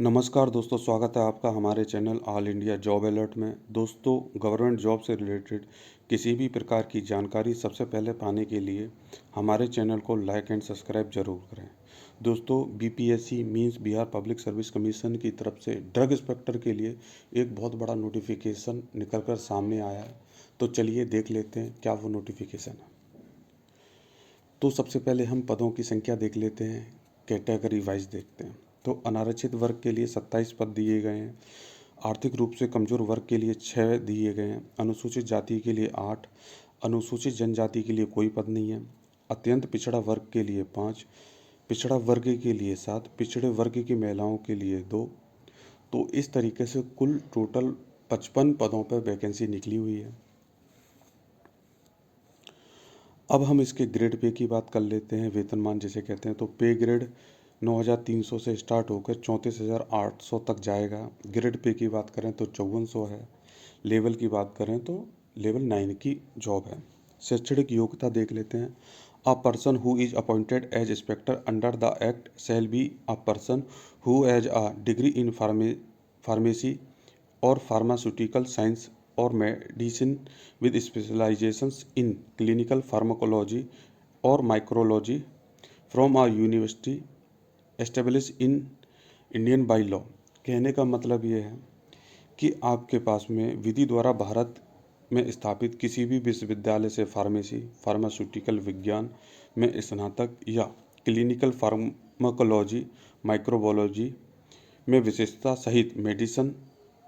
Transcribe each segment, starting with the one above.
नमस्कार दोस्तों, स्वागत है आपका हमारे channel all India job alert में। दोस्तों, गवर्नमेंट जॉब से रिलेटेड किसी भी प्रकार की जानकारी सबसे पहले पाने के लिए हमारे चैनल को लाइक एंड सब्सक्राइब जरूर करें। दोस्तों, BPSC means Bihar public service commission की तरफ से ड्रग इंस्पेक्टर के लिए एक बहुत बड़ा नोटिफिकेशन निकल कर सामने आया है। तो चलिए देख लेते हैं क्या वो नोटिफिकेशन है। तो सबसे पहले हम पदों की संख्या देख लेते हैं, कैटेगरी वाइज देखते हैं। तो अनारक्षित वर्ग के लिए 27 पद दिए गए हैं। आर्थिक रूप से कमजोर वर्ग के लिए 6 दिए गए हैं। अनुसूचित जाति के लिए 8, अनुसूचित जनजाति के लिए कोई पद नहीं है। अत्यंत पिछड़ा वर्ग के लिए 5, पिछड़ा वर्ग के लिए 7, पिछड़े वर्ग की महिलाओं के लिए 2। तो इस तरीके से कुल टोटल 55 पदों पर वैकेंसी निकली हुई है। अब हम इसके ग्रेड पे की बात कर लेते हैं, वेतनमान जिसे कहते हैं। तो पे ग्रेड 9,300 से स्टार्ट होकर 34,800 तक जाएगा। ग्रेड पे की बात करें तो 5400 है। लेवल की बात करें तो लेवल 9 की जॉब है। शैक्षणिक योग्यता देख लेते हैं। A person who is appointed as inspector under the act shall be a person who has a degree in pharmacy और फार्मास्यूटिकल साइंस और medicine with specializations in clinical pharmacology or microbiology from a university established in Indian by law। कहने का मतलब ये है कि आपके पास में विधि द्वारा भारत में स्थापित किसी भी विश्वविद्यालय से फार्मेसी फार्मास्यूटिकल विज्ञान में स्नातक या क्लिनिकल फार्माकोलॉजी माइक्रोबायोलॉजी में विशेषता सहित मेडिसिन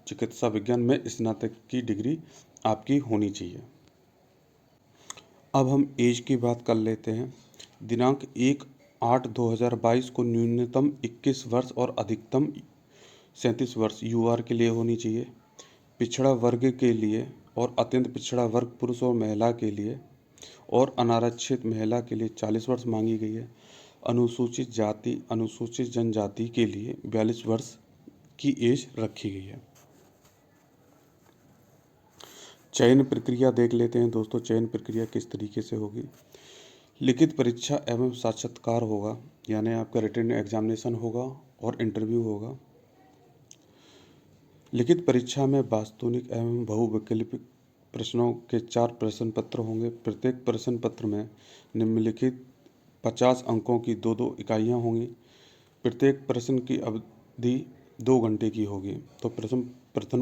चिकित्सा विज्ञान में स्नातक की डिग्री आपकी होनी चाहिए। अब हम एज की बात कर लेते हैं। दिनांक 1/8/2022 को न्यूनतम 21 वर्ष और अधिकतम 37 वर्ष यूआर के लिए होनी चाहिए। पिछड़ा वर्ग के लिए और अत्यंत पिछड़ा वर्ग पुरुष और महिला के लिए और अनारक्षित महिला के लिए 40 वर्ष मांगी गई है। अनुसूचित जाति अनुसूचित जनजाति के लिए 42 वर्ष की एज रखी गई है। चयन प्रक्रिया देख लेते हैं दोस्तों। चयन प्रक्रिया किस तरीके से होगी। लिखित परीक्षा एवं साक्षात्कार होगा, यानी आपका रिटन एग्जामिनेशन होगा और इंटरव्यू होगा। लिखित परीक्षा में वास्तविक एवं बहुविकल्पिक प्रश्नों के 4 प्रश्न पत्र होंगे। प्रत्येक प्रश्न पत्र में निम्नलिखित 50 अंकों की 2-2 इकाइयाँ होंगी। प्रत्येक प्रश्न की अवधि 2 घंटे की होगी। तो प्रश्न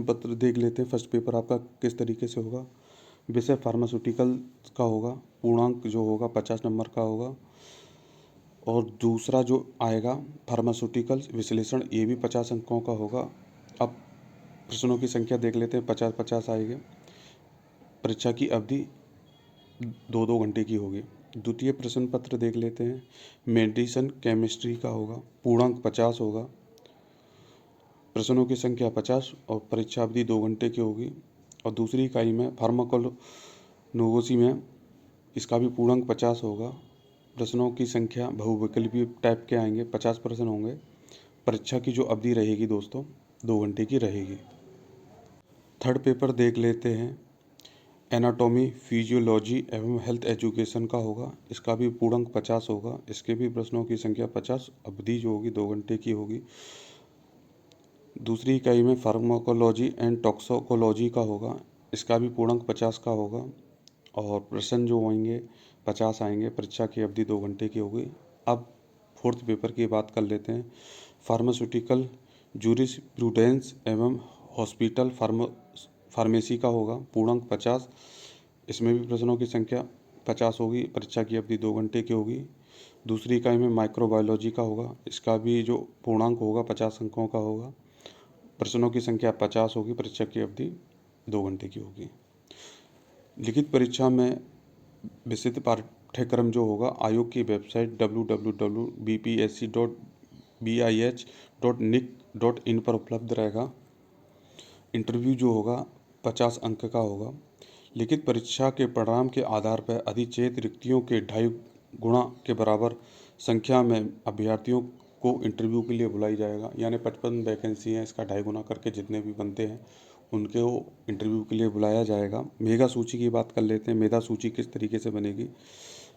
पत्र देख लेते हैं। फर्स्ट पेपर आपका किस तरीके से होगा। विषय फार्मास्यूटिकल का होगा। पूर्णांक जो होगा 50 नंबर का होगा। और दूसरा जो आएगा फार्मास्यूटिकल विश्लेषण, ये भी 50 अंकों का होगा। अब प्रश्नों की संख्या देख लेते हैं। 50-50 आएंगे। परीक्षा की अवधि 2-2 घंटे की होगी। द्वितीय प्रश्न पत्र देख लेते हैं। मेडिसिन केमिस्ट्री का होगा। पूर्णांक 50 होगा। प्रश्नों की संख्या 50 और परीक्षा अवधि 2 घंटे की होगी। और दूसरी इकाई में फार्माकोनोगोसी में इसका भी पूर्णांक 50 होगा। प्रश्नों की संख्या बहुविकल्पीय टाइप के आएंगे। 50 प्रश्न होंगे। परीक्षा की जो अवधि रहेगी दोस्तों 2 घंटे की रहेगी। थर्ड पेपर देख लेते हैं। एनाटॉमी फिजियोलॉजी एवं हेल्थ एजुकेशन का होगा। इसका भी पूर्णांक 50 होगा। इसके भी प्रश्नों की संख्या 50, अवधि जो होगी 2 घंटे की होगी। दूसरी इकाई में फार्माकोलॉजी एंड टॉक्सिकोलॉजी का होगा। इसका भी पूर्णांक 50 का होगा और प्रश्न जो होंगे 50 आएंगे। परीक्षा की अवधि 2 घंटे की होगी। अब फोर्थ पेपर की बात कर लेते हैं। फार्मास्यूटिकल जूरिस्प्रूडेंस एवं हॉस्पिटल फार्मेसी का होगा। पूर्णांक 50। इसमें भी प्रश्नों की संख्या 50 होगी। परीक्षा की अवधि 2 घंटे की होगी। दूसरी इकाई में माइक्रोबायोलॉजी का होगा। इसका भी जो पूर्णांक होगा 50 अंकों का होगा। प्रश्नों की संख्या 50 होगी। परीक्षा की अवधि 2 घंटे की होगी। लिखित परीक्षा में विस्तृत पाठ्यक्रम जो होगा आयोग की वेबसाइट www.bpsc.bih.nic.in पर उपलब्ध रहेगा। इंटरव्यू जो होगा 50 अंक का होगा। लिखित परीक्षा के परिणाम के आधार पर अधिचेत रिक्तियों के 2.5 गुणा के बराबर संख्या में अभ्यर्थियों को इंटरव्यू के लिए बुलाई जाएगा। यानी 55 वैकेंसी हैं, इसका 2.5 गुना करके जितने भी बनते हैं उनको इंटरव्यू के लिए बुलाया जाएगा। मेधा सूची की बात कर लेते हैं। मेधा सूची किस तरीके से बनेगी।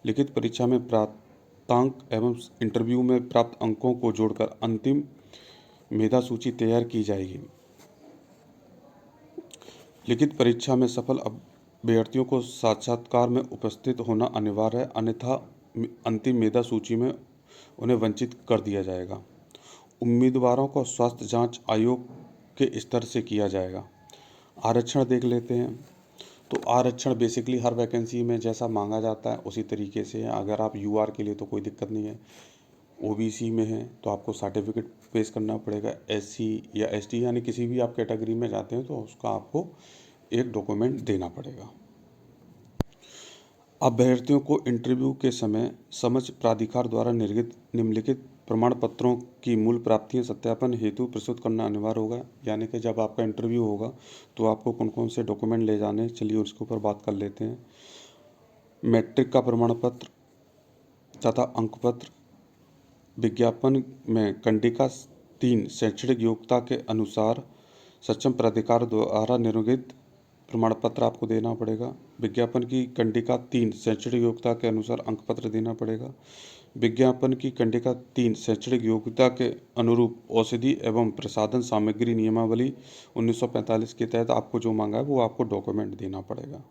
लिखित परीक्षा में प्राप्तांक एवं इंटरव्यू में प्राप्त अंकों को जोड़कर अंतिम मेधा सूची तैयार की जाएगी। लिखित परीक्षा में सफल अभ्यर्थियों को साक्षात्कार में उपस्थित होना अनिवार्य है, अन्यथा अंतिम मेधा सूची में उन्हें वंचित कर दिया जाएगा। उम्मीदवारों को स्वास्थ्य जांच आयोग के स्तर से किया जाएगा। आरक्षण देख लेते हैं। तो आरक्षण बेसिकली हर वैकेंसी में जैसा मांगा जाता है उसी तरीके से है। अगर आप यूआर के लिए तो कोई दिक्कत नहीं है, ओबीसी में है तो आपको सर्टिफिकेट पेश करना पड़ेगा, एससी या एसटी यानी किसी भी आप कैटेगरी में जाते हैं तो उसका आपको एक डॉक्यूमेंट देना पड़ेगा। अभ्यर्थियों को इंटरव्यू के समय समझ प्राधिकार द्वारा निर्गत निम्नलिखित प्रमाण पत्रों की मूल प्राप्तियां सत्यापन हेतु प्रस्तुत करना अनिवार्य होगा। यानी कि जब आपका इंटरव्यू होगा तो आपको कौन कौन से डॉक्यूमेंट ले जाने, चलिए उसके ऊपर बात कर लेते हैं। मैट्रिक का प्रमाण पत्र तथा अंक पत्र, विज्ञापन में कंडिका 3 शैक्षणिक योग्यता के अनुसार सक्षम प्राधिकार द्वारा निर्गत प्रमाण पत्र आपको देना पड़ेगा। विज्ञापन की कंडिका 3 शैक्षणिक योग्यता के अनुसार अंक पत्र देना पड़ेगा। विज्ञापन की कंडिका 3 शैक्षणिक योग्यता के अनुरूप औषधि एवं प्रसाधन सामग्री नियमावली 1945 के तहत आपको जो मांगा है वो आपको डॉक्यूमेंट देना पड़ेगा।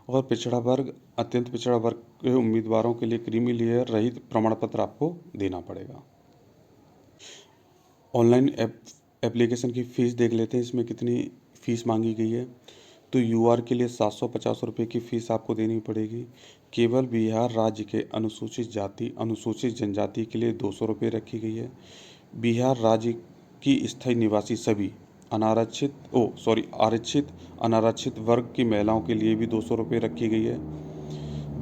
और पिछड़ा वर्ग, अत्यंत पिछड़ा वर्ग के उम्मीदवारों के लिए क्रीमी लेयर रहित प्रमाण पत्र आपको देना पड़ेगा। ऑनलाइन एप्लीकेशन की फ़ीस देख लेते हैं, इसमें कितनी फ़ीस मांगी गई है। तो यूआर के लिए 750 रुपये की फ़ीस आपको देनी पड़ेगी। केवल बिहार राज्य के अनुसूचित जाति अनुसूचित जनजाति के लिए 200 रुपये रखी गई है। बिहार राज्य की स्थायी निवासी सभी आरक्षित अनारक्षित वर्ग की महिलाओं के लिए भी 200 रुपये रखी गई है।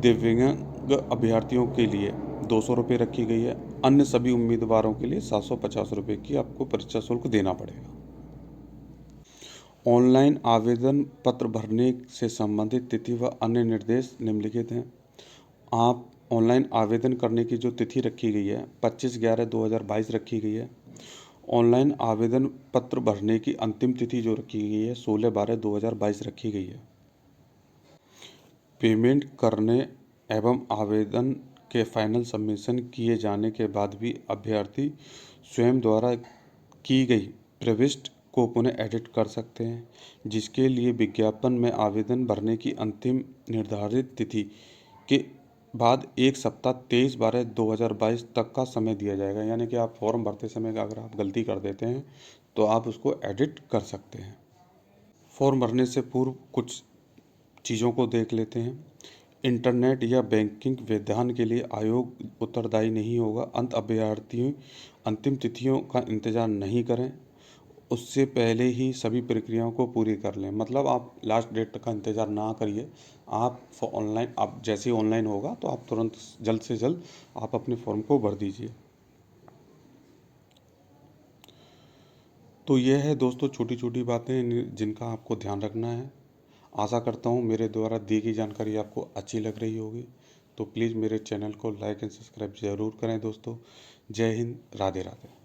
दिव्यांग अभ्यर्थियों के लिए 200 रुपये रखी गई है। अन्य सभी उम्मीदवारों के लिए 750 रुपये की आपको परीक्षा शुल्क देना पड़ेगा। ऑनलाइन आवेदन पत्र भरने से संबंधित तिथि व अन्य निर्देश निम्नलिखित हैं। आप ऑनलाइन आवेदन करने की जो तिथि रखी गई है 25/11/2022 रखी गई है। ऑनलाइन आवेदन पत्र भरने की अंतिम तिथि जो रखी गई है 16/12/2022 रखी गई है। पेमेंट करने एवं आवेदन के फाइनल सबमिशन किए जाने के बाद भी अभ्यर्थी स्वयं द्वारा की गई प्रविष्टि को पुनः एडिट कर सकते हैं, जिसके लिए विज्ञापन में आवेदन भरने की अंतिम निर्धारित तिथि के बाद 1 सप्ताह 23/12/2022 तक का समय दिया जाएगा। यानी कि आप फॉर्म भरते समय अगर आप गलती कर देते हैं तो आप उसको एडिट कर सकते हैं। फॉर्म भरने से पूर्व कुछ चीज़ों को देख लेते हैं। इंटरनेट या बैंकिंग व्यवधान के लिए आयोग उत्तरदायी नहीं होगा। अभ्यर्थी अंतिम तिथियों का इंतज़ार नहीं करें, उससे पहले ही सभी प्रक्रियाओं को पूरी कर लें। मतलब आप लास्ट डेट का इंतज़ार ना करिए। आप जैसे ही ऑनलाइन होगा तो आप तुरंत जल्द से जल्द आप अपने फॉर्म को भर दीजिए। तो यह है दोस्तों छोटी छोटी बातें जिनका आपको ध्यान रखना है। आशा करता हूँ मेरे द्वारा दी गई जानकारी आपको अच्छी लग रही होगी। तो प्लीज़ मेरे चैनल को लाइक एंड सब्सक्राइब ज़रूर करें दोस्तों। जय हिंद, राधे राधे।